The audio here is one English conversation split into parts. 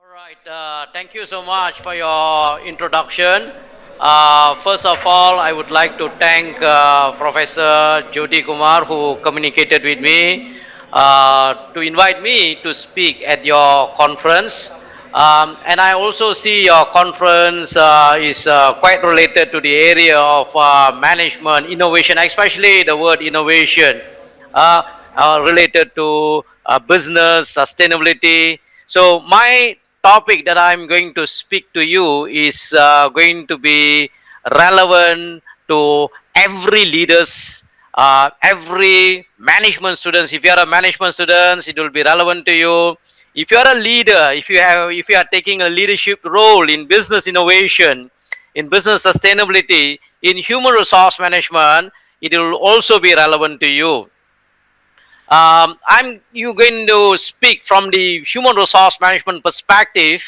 All right. Thank you so much for your introduction. First of all, I would like to thank Professor Jyoti Kumar who communicated with me to invite me to speak at your conference. And I also see your conference is quite related to the area of management, innovation, especially the word innovation uh, related to business, sustainability. So my topic that I'm going to speak to you is going to be relevant to every leaders, every management students. If you are a management students, it will be relevant to you. If you are a leader, if you are taking a leadership role in business innovation, in business sustainability, in human resource management, it will also be relevant to you. I'm you going to speak from the human resource management perspective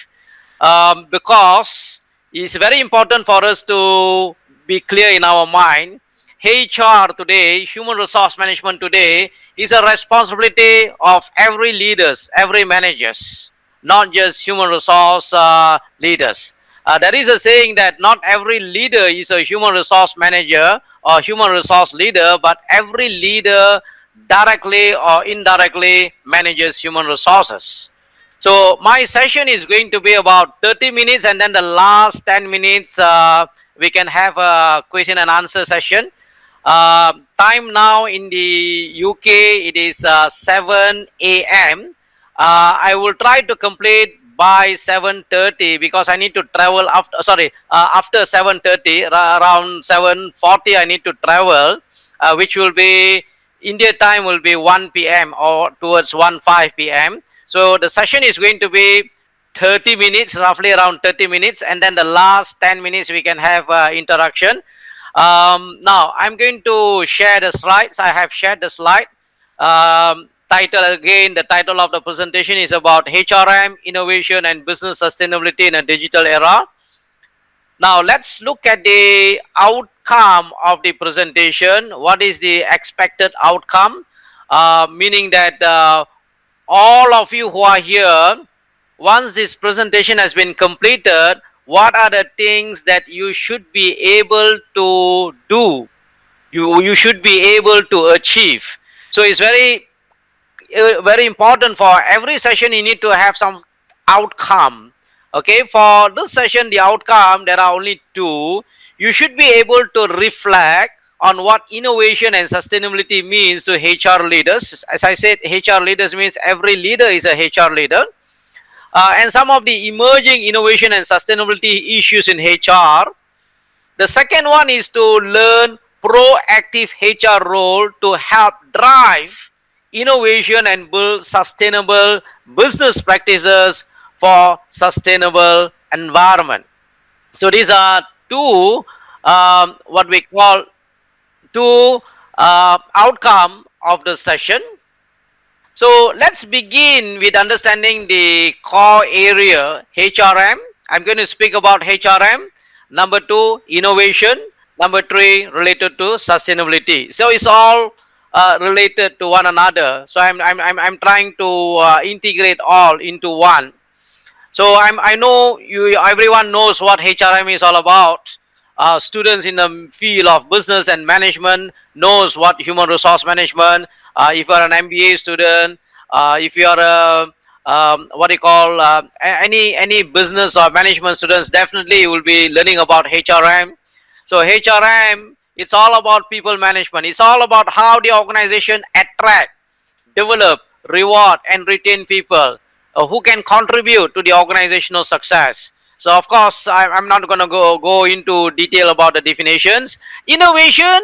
because it's very important for us to be clear in our mind. HR today, human resource management today, is a responsibility of every leaders, every managers, not just human resource leaders. There is a saying that not every leader is a human resource manager or human resource leader, but every leader directly or indirectly manages human resources. So my session is going to be about 30 minutes, and then the last 10 minutes we can have a question and answer session. Time now in the UK, it is 7 a.m. I will try to complete by 7:30 because I need to travel after 7:30, around 7:40 I need to travel, which will be India time will be 1 p.m. or towards 1:05 p.m. So the session is going to be 30 minutes, roughly around 30 minutes, and then the last 10 minutes we can have interaction. Now I'm going to share the slides. I have shared the slide. Title again, the title of the presentation is about HRM, innovation and business sustainability in a digital era. Now let's look at the outcome of the presentation. What is the expected outcome? Meaning that all of you who are here, once this presentation has been completed, what are the things that you should be able to do? You should be able to achieve. So it's very important for every session you need to have some outcome. Okay, for this session the outcome there are only two. You should be able to reflect on what innovation and sustainability means to HR leaders. As I said, HR leaders means every leader is a HR leader. And some of the emerging innovation and sustainability issues in HR. The second one is to learn proactive HR role to help drive innovation and build sustainable business practices for sustainable environment. So these are two what we call two outcome of the session. So let's begin with understanding the core area HRM. I'm going to speak about HRM. Number two, innovation. Number three, related to sustainability. So it's all related to one another. So I'm trying to integrate all into one. So I know everyone knows what HRM is all about. Students in the field of business and management knows what human resource management. If you are an MBA student, if you are a what you call any business or management students, definitely you will be learning about HRM. So HRM, it's all about people management. It's all about how the organization attract, develop, reward, and retain people who can contribute to the organizational success. So, of course, I'm not going to go into detail about the definitions. Innovation,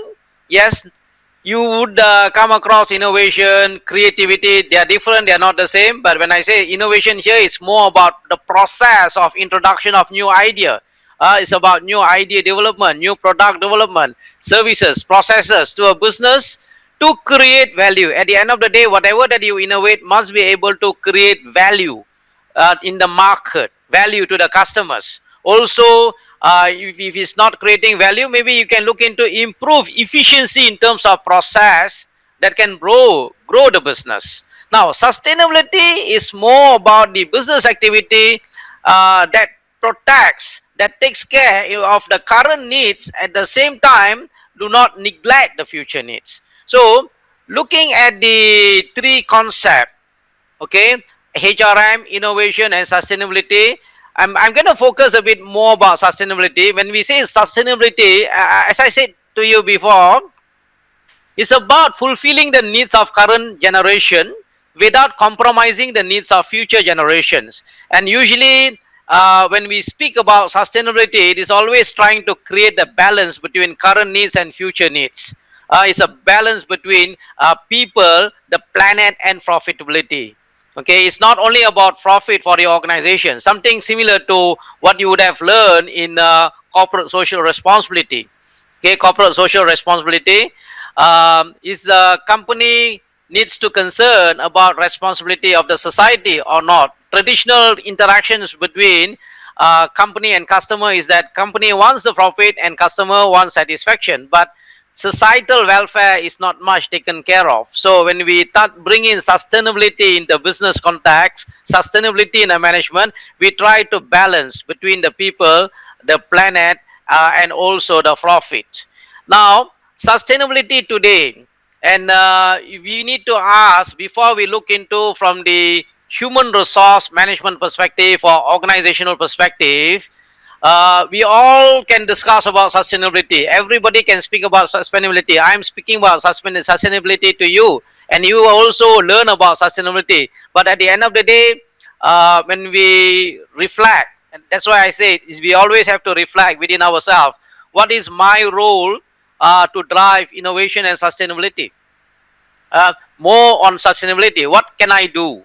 yes, you would come across innovation, creativity. They are different. They are not the same. But when I say innovation here, it's more about the process of introduction of new idea. It's about new idea development, new product development, services, processes to a business to create value. At the end of the day, whatever that you innovate must be able to create value in the market, value to the customers. Also, if it's not creating value, maybe you can look into improve efficiency in terms of process that can grow the business. Now, sustainability is more about the business activity that protects, that takes care of the current needs, at the same time do not neglect the future needs. So looking at the three concepts, okay, HRM, innovation and sustainability, I'm going to focus a bit more about sustainability. When we say sustainability, as I said to you before, it's about fulfilling the needs of current generation without compromising the needs of future generations. And usually, when we speak about sustainability, it is always trying to create the balance between current needs and future needs. It's a balance between people, the planet, and profitability. Okay, it's not only about profit for the organization. Something similar to what you would have learned in corporate social responsibility. Okay, corporate social responsibility is the company needs to concern about responsibility of the society or not. Traditional interactions between company and customer is that company wants the profit and customer wants satisfaction, but societal welfare is not much taken care of. So when we start bringing sustainability in the business context, sustainability in the management, we try to balance between the people, the planet, and also the profit. Now, sustainability today, and we need to ask before we look into from the human resource management perspective or organizational perspective, we all can discuss about sustainability. Everybody can speak about sustainability. I'm speaking about sustainability to you, and you also learn about sustainability. But at the end of the day, when we reflect, and that's why I say is we always have to reflect within ourselves. What is my role to drive innovation and sustainability? More on sustainability. What can I do?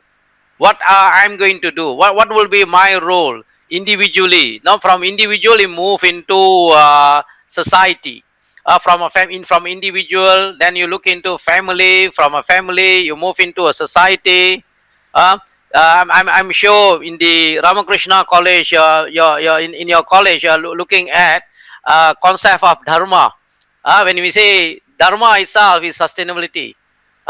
What I'm going to do? What will be my role individually? Now, from individually move into society. From individual, then you look into family. From a family, you move into a society. Uh, I'm sure in the Ramakrishna College, in your college, you're looking at concept of dharma. When we say dharma itself is sustainability.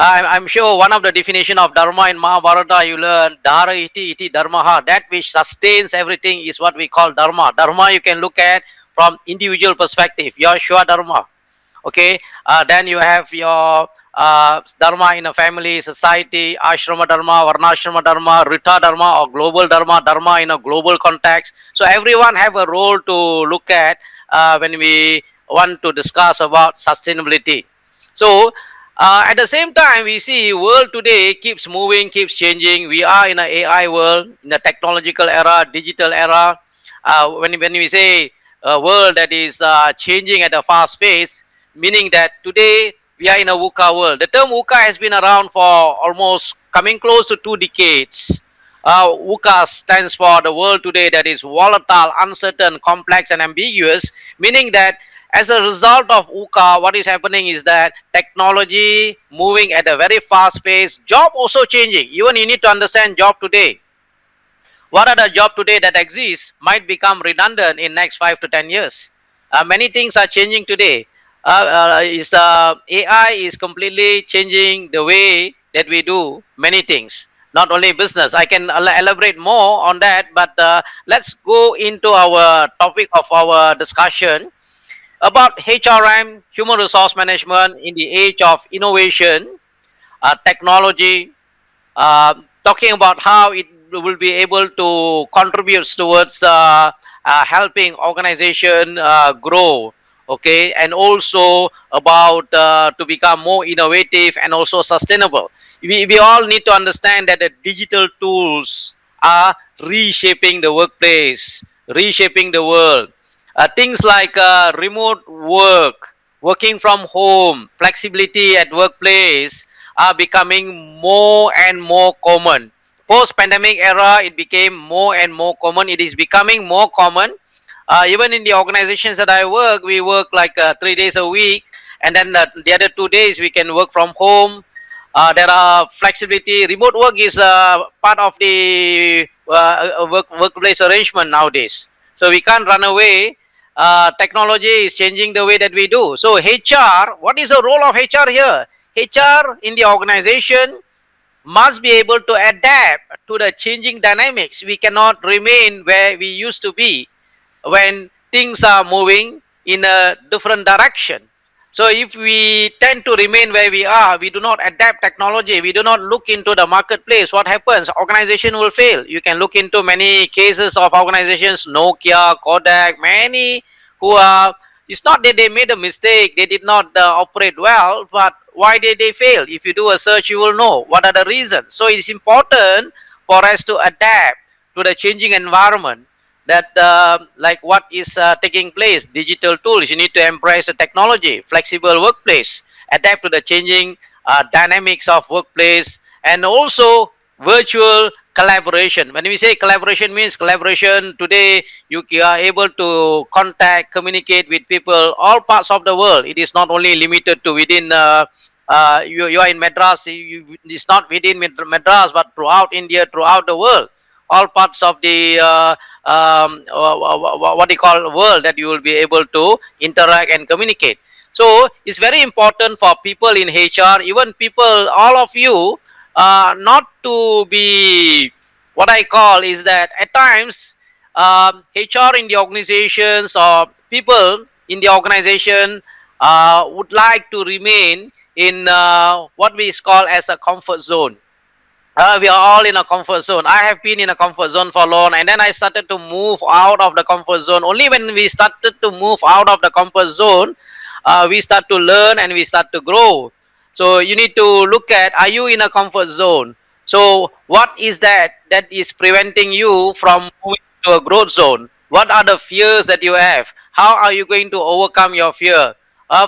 I'm sure one of the definition of dharma in Mahabharata you learn dhara iti dharmaha, that which sustains everything is what we call dharma. Dharma you can look at from individual perspective, your Shwa dharma. Okay, then you have your dharma in a family, society, ashrama dharma, varnashrama dharma, rita dharma, or global dharma, dharma in a global context. So everyone have a role to look at when we want to discuss about sustainability. So at the same time, we see world today keeps moving, keeps changing. We are in an AI world, in a technological era, digital era. When we say a world that is changing at a fast pace, meaning that today we are in a VUCA world. The term VUCA has been around for almost coming close to 2 decades. VUCA stands for the world today that is volatile, uncertain, complex, and ambiguous, meaning that as a result of VUCA, what is happening is that technology moving at a very fast pace, job also changing. Even you need to understand job today. What are the jobs today that exist might become redundant in next 5 to 10 years. Many things are changing today. AI is completely changing the way that we do many things. Not only business. I can elaborate more on that, but let's go into our topic of our discussion about HRM, human resource management in the age of innovation, technology, talking about how it will be able to contribute towards helping organization grow, okay, and also about to become more innovative and also sustainable. We all need to understand that the digital tools are reshaping the workplace, reshaping the world. Things like remote work, working from home, flexibility at workplace are becoming more and more common. Post pandemic era, it became more and more common. It is becoming more common. Even in the organizations that I work, we work like 3 days a week, and then the other 2 days we can work from home. There are flexibility. Remote work is part of the workplace arrangement nowadays. So we can't run away. Technology is changing the way that we do. So HR, what is the role of HR here? HR in the organization must be able to adapt to the changing dynamics. We cannot remain where we used to be when things are moving in a different direction. So if we tend to remain where we are, we do not adapt technology, we do not look into the marketplace, what happens? Organization will fail. You can look into many cases of organizations, Nokia, Kodak, many who are, it's not that they made a mistake, they did not operate well, but why did they fail? If you do a search, you will know what are the reasons. So it's important for us to adapt to the changing environment, that like what is taking place. Digital tools, you need to embrace the technology. Flexible workplace, adapt to the changing dynamics of workplace. And also virtual collaboration. When we say collaboration, means collaboration today, you are able to contact, communicate with people all parts of the world. It is not only limited to within you are in Madras, it's not within Madras, but throughout India, throughout the world, all parts of the what you call world, that you will be able to interact and communicate. So it's very important for people in HR, even people, all of you, not to be, what I call is that at times HR in the organizations or people in the organization would like to remain in what we call as a comfort zone. We are all in a comfort zone. I have been in a comfort zone for long, and then I started to move out of the comfort zone. Only when we started to move out of the comfort zone, we start to learn and we start to grow. So you need to look at, are you in a comfort zone? So what is that is preventing you from moving to a growth zone? What are the fears that you have? How are you going to overcome your fear?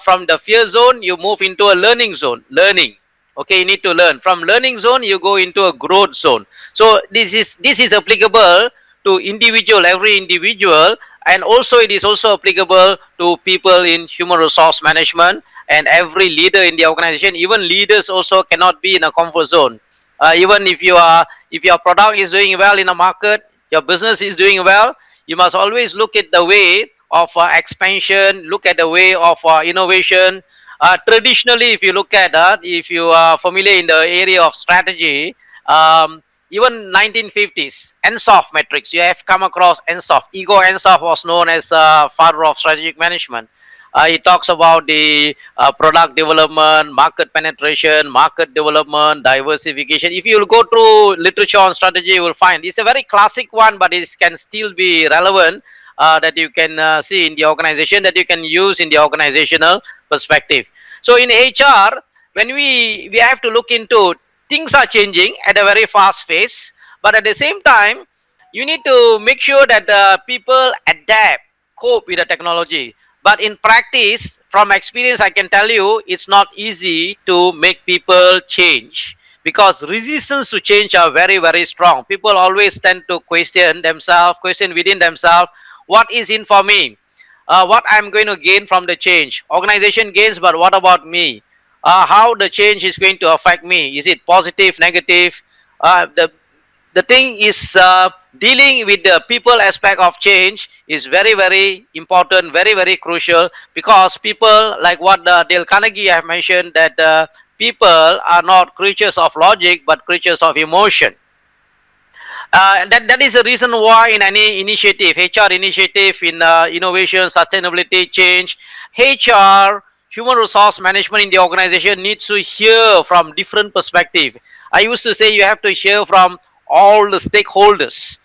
From the fear zone, you move into a learning zone. Learning. Okay, you need to learn. From learning zone, you go into a growth zone. So this is applicable to individual, every individual, and also it is also applicable to people in human resource management and every leader in the organization. Even leaders also cannot be in a comfort zone. Even if your product is doing well in a market, your business is doing well, you must always look at the way of expansion, look at the way of innovation. Traditionally, if you look at that, if you are familiar in the area of strategy, even 1950s, ENSOF metrics, you have come across ENSOF. Ego ENSOF was known as father of strategic management. He talks about the product development, market penetration, market development, diversification. If you will go through literature on strategy, you will find it's a very classic one, but it can still be relevant, that you can see in the organization, that you can use in the organizational perspective. So in HR, when we have to look into, things are changing at a very fast pace, but at the same time, you need to make sure that people adapt, cope with the technology. But in practice, from experience, I can tell you it's not easy to make people change, because resistance to change are very, very strong. People always tend to question themselves, question within themselves, what is in for me? What I'm going to gain from the change? Organization gains, but what about me? How the change is going to affect me? Is it positive, negative? The thing is, dealing with the people aspect of change is very, very important, very, very crucial, because people, like what Dale Carnegie have mentioned, that people are not creatures of logic but creatures of emotion. That is the reason why in any initiative, HR initiative, in innovation, sustainability, change, HR, human resource management in the organization needs to hear from different perspective. I used to say you have to hear from all the stakeholders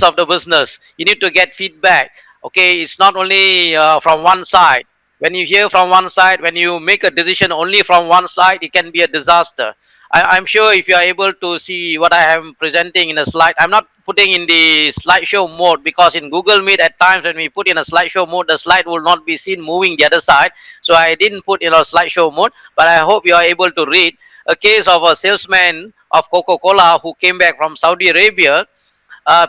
of the business. You need to get feedback. Okay, it's not only from one side. When you hear from one side, when you make a decision only from one side, it can be a disaster. I'm sure if you are able to see what I am presenting in a slide, I'm not putting in the slideshow mode, because in Google Meet at times when we put in a slideshow mode, the slide will not be seen moving the other side. So I didn't put in a slideshow mode, but I hope you are able to read a case of a salesman of Coca-Cola who came back from Saudi Arabia.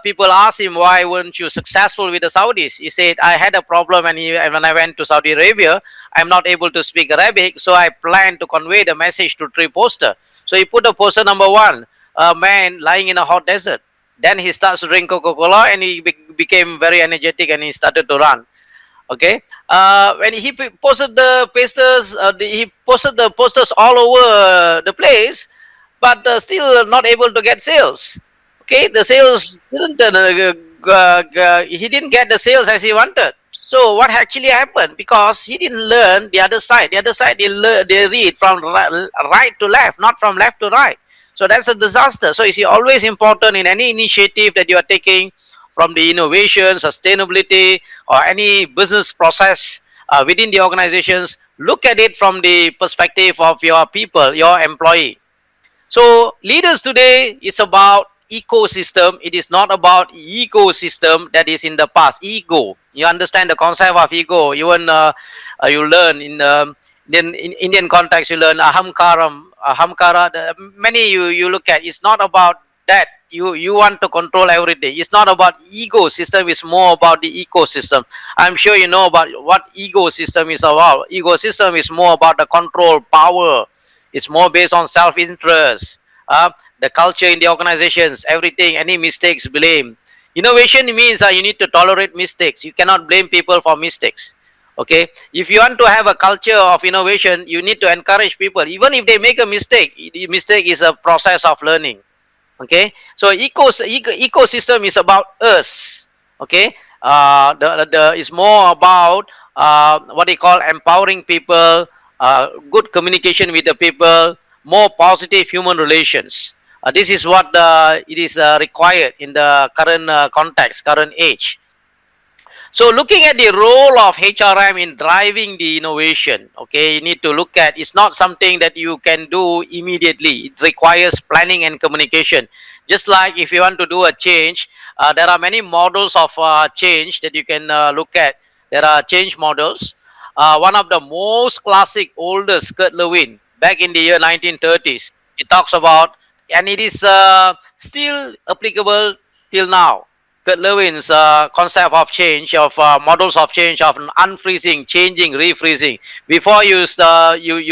People asked him, why weren't you successful with the Saudis? He said, I had a problem, and when I went to Saudi Arabia, I'm not able to speak Arabic, so I planned to convey the message to three poster. So he put a poster number one, a man lying in a hot desert. Then he starts to drink Coca-Cola, and he became very energetic, and he started to run. Okay, when he posted the posters, he posted the posters all over the place. but still not able to get sales. Okay, the sales didn't he didn't get the sales as he wanted. So what actually happened? Because he didn't learn the other side. The other side they read from right to left, not from left to right. So that's a disaster. So it's always important in any initiative that you are taking, from the innovation, sustainability, or any business process within the organizations. Look at it from the perspective of your people, your employee. So leaders today is about ecosystem. It is not about ecosystem that is in the past. Ego. You understand the concept of ego. Even you learn in Indian context. You learn ahamkaram. Ahamkara. Many you look at. It's not about that. You want to control everything. It's not about ecosystem. It's more about the ecosystem. I'm sure you know about what ecosystem is about. Ecosystem is more about the control, power. It's more based on self-interest, the culture in the organizations, everything, any mistakes, blame. Innovation means you need to tolerate mistakes. You cannot blame people for mistakes. Okay, if you want to have a culture of innovation, you need to encourage people, even if they make a mistake. The mistake is a process of learning. Okay, so ecosystem is about us. Okay, is more about what they call empowering people, good communication with the people, more positive human relations. This is what it is required in the current context, current age. So looking at the role of HRM in driving the innovation, okay, you need to look at, it's not something that you can do immediately. It requires planning and communication. Just like if you want to do a change, there are many models of change that you can look at. There are change models. One of the most classic, oldest, Kurt Lewin, back in the year 1930s, he talks about, and it is still applicable till now. Kurt Lewin's concept of change, of models of change, of unfreezing, changing, refreezing. Before you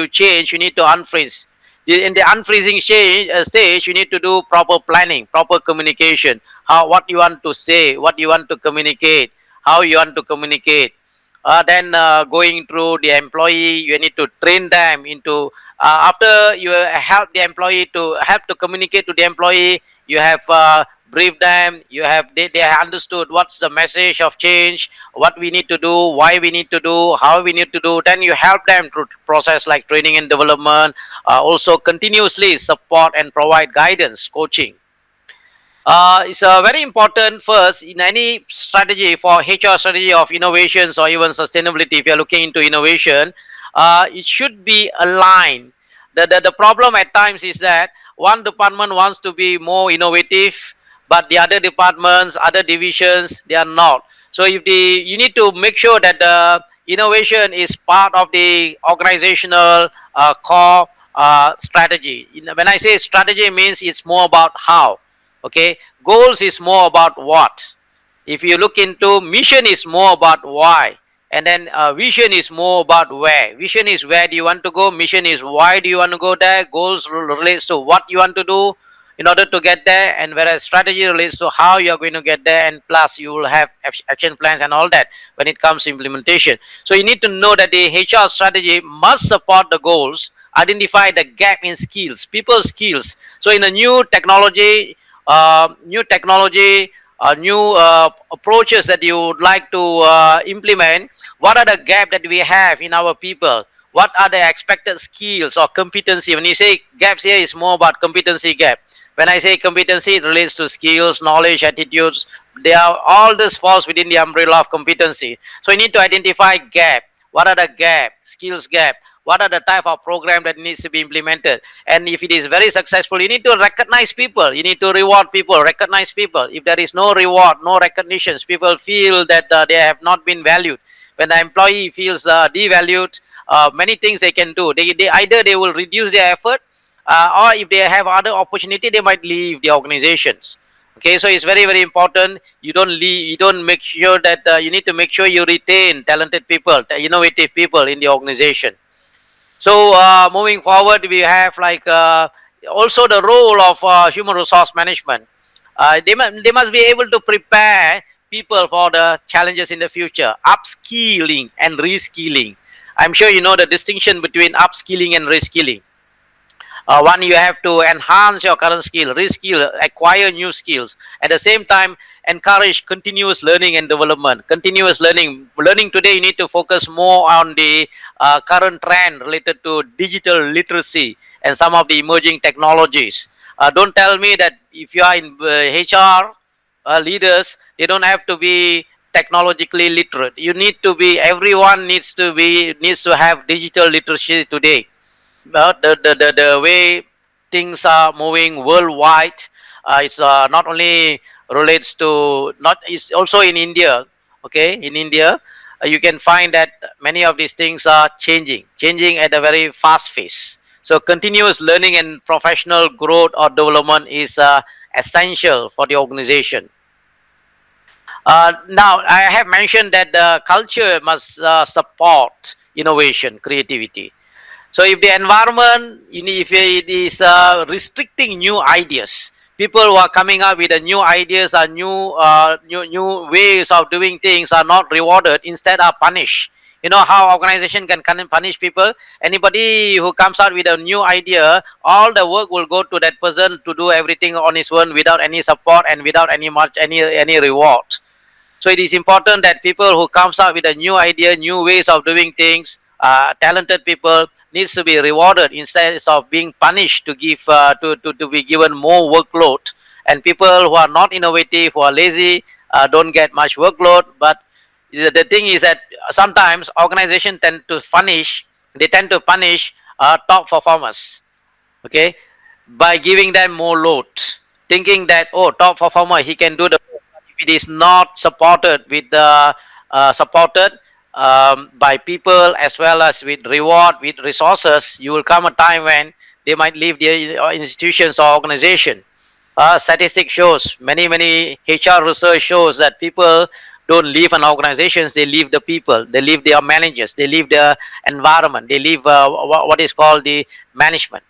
change, you need to unfreeze. In the unfreezing stage, you need to do proper planning, proper communication. What you want to say, what you want to communicate, how you want to communicate. Then going through the employee, you need to train them into. After you help the employee to help to communicate to the employee, you have briefed them. You have they have understood what's the message of change, what we need to do, why we need to do, how we need to do. Then you help them through process like training and development. Also continuously support and provide guidance, coaching. It's very important first in any strategy for HR strategy of innovations or even sustainability. If you're looking into innovation, it should be aligned. The problem at times is that one department wants to be more innovative, but the other departments, other divisions, they are not. So if you need to make sure that the innovation is part of the organizational core strategy. When I say strategy, means it's more about how. Okay, goals is more about what. If you look into mission, is more about why. And then vision is more about where. Vision is where do you want to go, mission is why do you want to go there. Goals relates to what you want to do in order to get there, and whereas strategy relates to how you are going to get there, and plus you will have action plans and all that when it comes to implementation. So you need to know that the HR strategy must support the goals, identify the gap in skills, people skills. So in a new technology, new approaches that you would like to implement, what are the gap that we have in our people? What are the expected skills or competency? When you say gaps here, is more about competency gap. When I say competency, it relates to skills, knowledge, attitudes. They are all this falls within the umbrella of competency. So you need to identify gap. What are the gap? Skills gap. What are the type of program that needs to be implemented? And if it is very successful, you need to recognize people. You need to reward people, recognize people. If there is no reward, no recognitions, people feel that they have not been valued. When the employee feels devalued, many things they can do. They either they will reduce their effort, or if they have other opportunity, they might leave the organizations. Okay, so it's very very important. You don't leave. You don't make sure that you need to make sure you retain talented people, innovative people in the organization. So moving forward, we have like also the role of human resource management. They must be able to prepare people for the challenges in the future, upskilling and reskilling. I'm sure you know the distinction between upskilling and reskilling. One, you have to enhance your current skill, reskill, acquire new skills. At the same time, encourage continuous learning and development. Continuous learning today, you need to focus more on the current trend related to digital literacy and some of the emerging technologies. Don't tell me that if you are in HR leaders, they don't have to be technologically literate. You need to be, everyone needs to have digital literacy today. The way things are moving worldwide, it's not only relates to, not, it's also in India. Okay, in India, you can find that many of these things are changing at a very fast pace. So continuous learning and professional growth or development is essential for the organization. Now, I have mentioned that the culture must support innovation, creativity. So if the environment, if it is restricting new ideas, people who are coming up with the new ideas or new ways of doing things are not rewarded, instead are punished. You know how organization can punish people? Anybody who comes out with a new idea, all the work will go to that person to do everything on his own without any support and without any reward. So it is important that people who comes up with a new idea, new ways of doing things, talented people needs to be rewarded instead of being punished to to be given more workload. And people who are not innovative, who are lazy, don't get much workload. But the thing is that sometimes organizations tend to punish top performers. Okay, by giving them more load, thinking that, oh, top performer, he can do the work. If it is not supported with the supported by people as well as with reward, with resources, you will come a time when they might leave the institutions or organization. Statistic shows, many HR research shows that people don't leave an organizations, they leave the people, they leave their managers, they leave the environment, they leave what is called the management.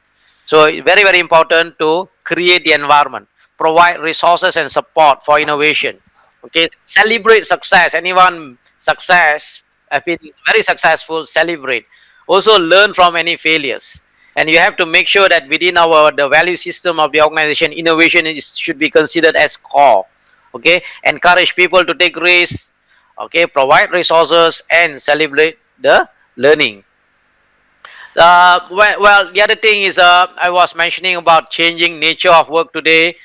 So very important to create the environment, provide resources and support for innovation. Okay, celebrate success. Anyone success have been very successful, celebrate. Also learn from any failures. And you have to make sure that within our the value system of the organization, innovation should be considered as core. Okay, encourage people to take risks. Okay, provide resources and celebrate the learning. Well, the other thing is, I was mentioning about changing nature of work today.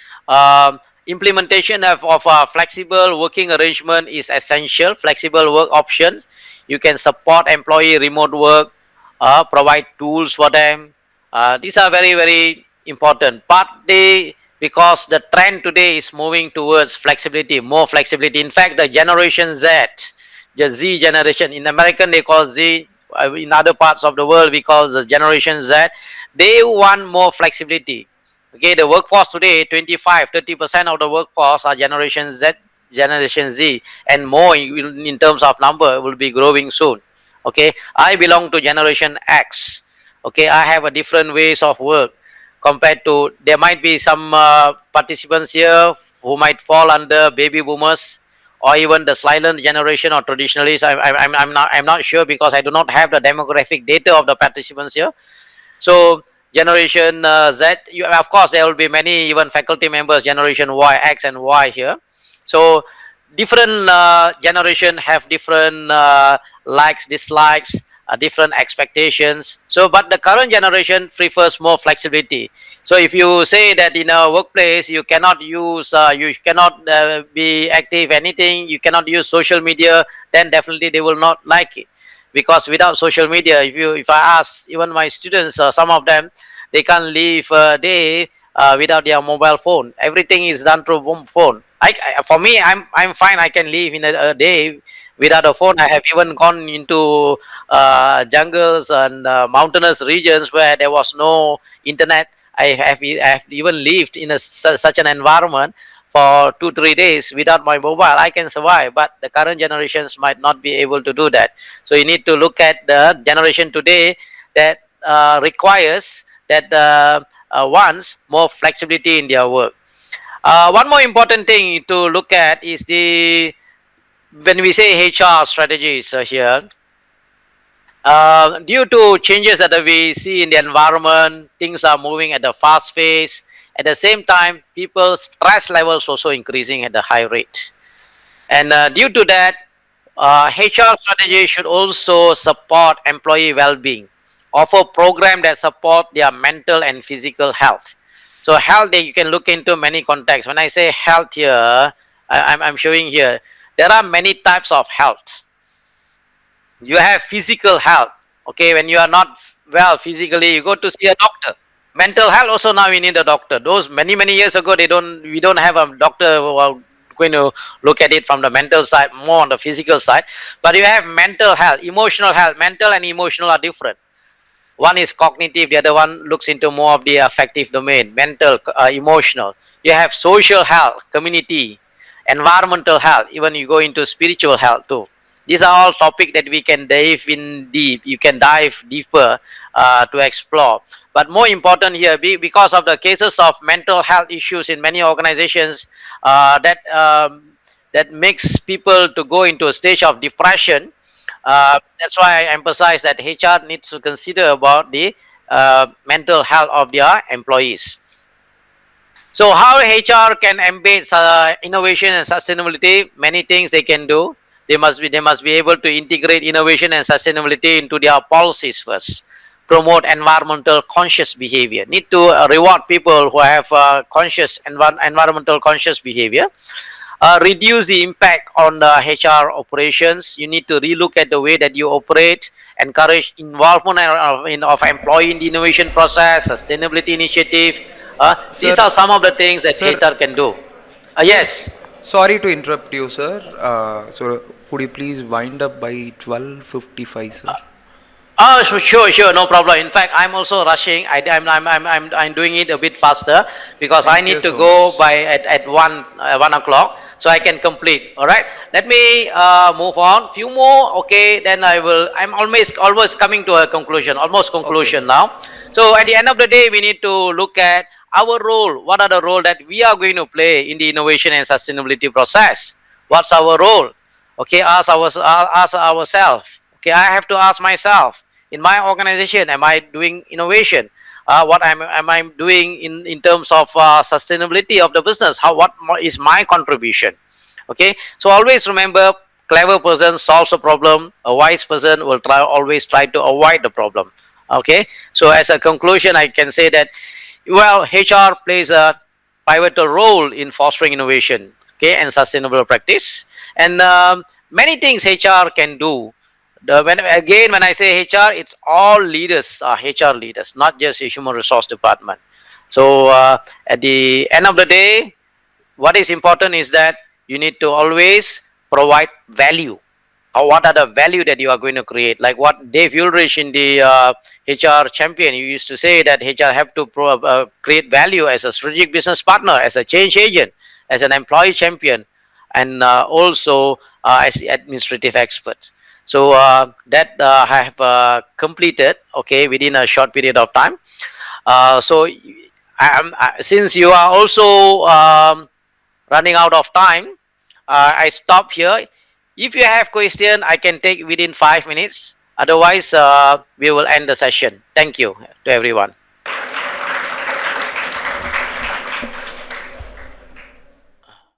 Implementation of flexible working arrangement is essential. Flexible work options. You can support employee remote work, provide tools for them. These are very important. Partly because the trend today is moving towards flexibility, more flexibility. In fact, the Generation Z, the Z generation, in American they call Z, in other parts of the world we call the Generation Z, they want more flexibility. Okay, the workforce today, 25-30% of the workforce are Generation Z, and more in terms of number will be growing soon. Okay, I belong to Generation X. Okay, I have a different ways of work compared to, there might be some participants here who might fall under baby boomers or even the silent generation or traditionalists. I'm not sure because I do not have the demographic data of the participants here. So Generation Z, of course there will be many even faculty members, Generation Y, X and Y here. So different generation have different likes, dislikes, different expectations. So but the current generation prefers more flexibility. So if you say that in a workplace you cannot be active anything, you cannot use social media, then definitely they will not like it. Because without social media, if I ask even my students, some of them, they can't live a day without their mobile phone. Everything is done through phone. For me, I'm fine. I can live in a day without a phone. I have even gone into jungles and mountainous regions where there was no internet. I have even lived in such an environment for 2-3 days without my mobile. I can survive, but the current generations might not be able to do that. So you need to look at the generation today that requires that wants more flexibility in their work. One more important thing to look at is the, when we say HR strategies here, Due to changes that we see in the environment, things are moving at a fast pace. At the same time, people's stress levels also increasing at a high rate. And due to that, HR strategy should also support employee well-being, offer programs that support their mental and physical health. So health, you can look into many contexts. When I say health here, I'm showing here, there are many types of health. You have physical health. Okay, when you are not well physically, you go to see a doctor. Mental health also, now we need a doctor. Those many years ago, we don't have a doctor who are going to look at it from the mental side, more on the physical side. But you have mental health, emotional health. Mental and emotional are different. One is cognitive, the other one looks into more of the affective domain, mental, emotional. You have social health, community, environmental health, even you go into spiritual health too. These are all topics that we can dive in deep. You can dive deeper to explore. But more important here, because of the cases of mental health issues in many organizations, that makes people to go into a stage of depression. That's why I emphasize that HR needs to consider about the mental health of their employees. So how HR can embed innovation and sustainability? Many things they can do. They must be able to integrate innovation and sustainability into their policies first. Promote environmental conscious behavior. Need to reward people who have environmental conscious behavior. Reduce the impact on the HR operations. You need to relook at the way that you operate, encourage involvement of employee in the innovation process, sustainability initiative. These Sir, are some of the things that sir, HR can do. sir, Yes. sorry to interrupt you, sir. So, could you please wind up by 12:55, sir? Sure, no problem. In fact, I'm also rushing. I'm doing it a bit faster because I Thank you need to so go much. by at 1 o'clock, so I can complete. All right. Let me move on. Few more. Okay. Then I will. I'm almost coming to a conclusion. Almost Okay. conclusion now. So at the end of the day, we need to look at our role. What are the role that we are going to play in the innovation and sustainability process? What's our role? Okay. Ask ourselves. Okay. I have to ask myself, in my organization, am I doing innovation? What am I doing in terms of sustainability of the business? What is my contribution? Okay, so always remember, clever person solves a problem, a wise person will always try to avoid the problem. Okay, so as a conclusion, I can say that, well, HR plays a pivotal role in fostering innovation, okay, and sustainable practice. And many things HR can do. When I say HR, it's all leaders are HR leaders, not just a human resource department. So at the end of the day, what is important is that you need to always provide value, or what are the value that you are going to create, like what Dave Ulrich in the HR champion, you used to say that HR have to create value as a strategic business partner, as a change agent, as an employee champion, and also as administrative experts. So that I have completed, okay, within a short period of time. So since you are also running out of time, I stop here. If you have question, I can take within 5 minutes. Otherwise, we will end the session. Thank you to everyone.